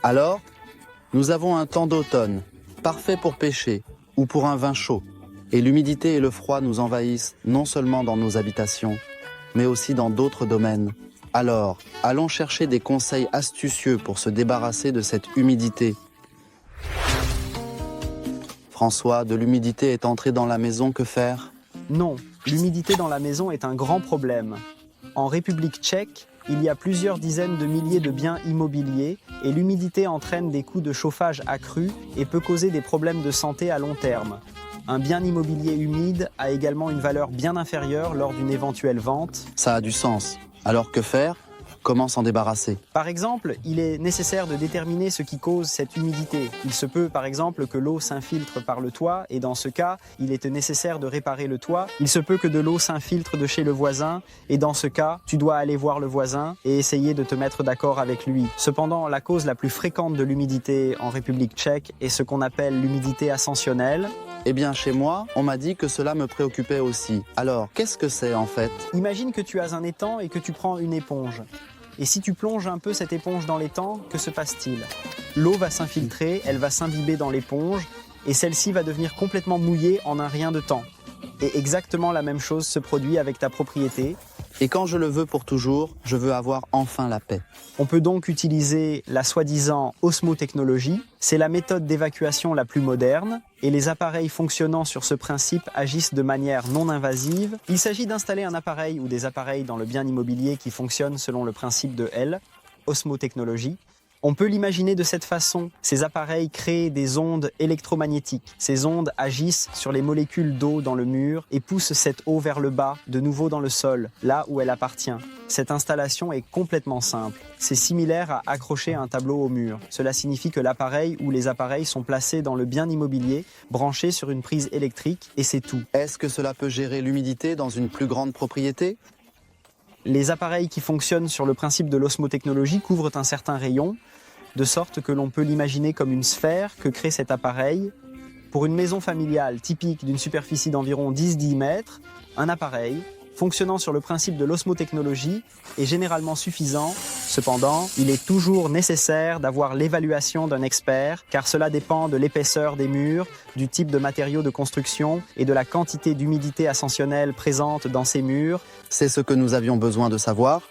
Alors, nous avons un temps d'automne, parfait pour pêcher ou pour un vin chaud. Et l'humidité et le froid nous envahissent non seulement dans nos habitations, mais aussi dans d'autres domaines. Alors, allons chercher des conseils astucieux pour se débarrasser de cette humidité. François, de l'humidité est entrée dans la maison, que faire? Non, l'humidité dans la maison est un grand problème. En République tchèque, il y a plusieurs dizaines de milliers de biens immobiliers et l'humidité entraîne des coûts de chauffage accrus et peut causer des problèmes de santé à long terme. Un bien immobilier humide a également une valeur bien inférieure lors d'une éventuelle vente. Ça a du sens. Alors que faire? Comment s'en débarrasser? Par exemple, il est nécessaire de déterminer ce qui cause cette humidité. Il se peut par exemple que l'eau s'infiltre par le toit et dans ce cas, il est nécessaire de réparer le toit. Il se peut que de l'eau s'infiltre de chez le voisin et dans ce cas, tu dois aller voir le voisin et essayer de te mettre d'accord avec lui. Cependant, la cause la plus fréquente de l'humidité en République tchèque est ce qu'on appelle l'humidité ascensionnelle. Eh bien, chez moi, on m'a dit que cela me préoccupait aussi. Alors, qu'est-ce que c'est en fait? Imagine que tu as un étang et que tu prends une éponge. Et si tu plonges un peu cette éponge dans l'étang, que se passe-t-il? L'eau va s'infiltrer, elle va s'imbiber dans l'éponge et celle-ci va devenir complètement mouillée en un rien de temps. Et exactement la même chose se produit avec ta propriété. Et quand je le veux pour toujours, je veux avoir enfin la paix. On peut donc utiliser la soi-disant osmotechnologie. C'est la méthode d'évacuation la plus moderne et les appareils fonctionnant sur ce principe agissent de manière non invasive. Il s'agit d'installer un appareil ou des appareils dans le bien immobilier qui fonctionnent selon le principe de L, osmotechnologie. On peut l'imaginer de cette façon. Ces appareils créent des ondes électromagnétiques. Ces ondes agissent sur les molécules d'eau dans le mur et poussent cette eau vers le bas, de nouveau dans le sol, là où elle appartient. Cette installation est complètement simple. C'est similaire à accrocher un tableau au mur. Cela signifie que l'appareil ou les appareils sont placés dans le bien immobilier, branchés sur une prise électrique et c'est tout. Est-ce que cela peut gérer l'humidité dans une plus grande propriété? Les appareils qui fonctionnent sur le principe de l'osmotechnologie couvrent un certain rayon, de sorte que l'on peut l'imaginer comme une sphère que crée cet appareil. Pour une maison familiale typique d'une superficie d'environ 10 mètres, un appareil fonctionnant sur le principe de l'osmotechnologie est généralement suffisant. Cependant, il est toujours nécessaire d'avoir l'évaluation d'un expert, car cela dépend de l'épaisseur des murs, du type de matériaux de construction et de la quantité d'humidité ascensionnelle présente dans ces murs. C'est ce que nous avions besoin de savoir.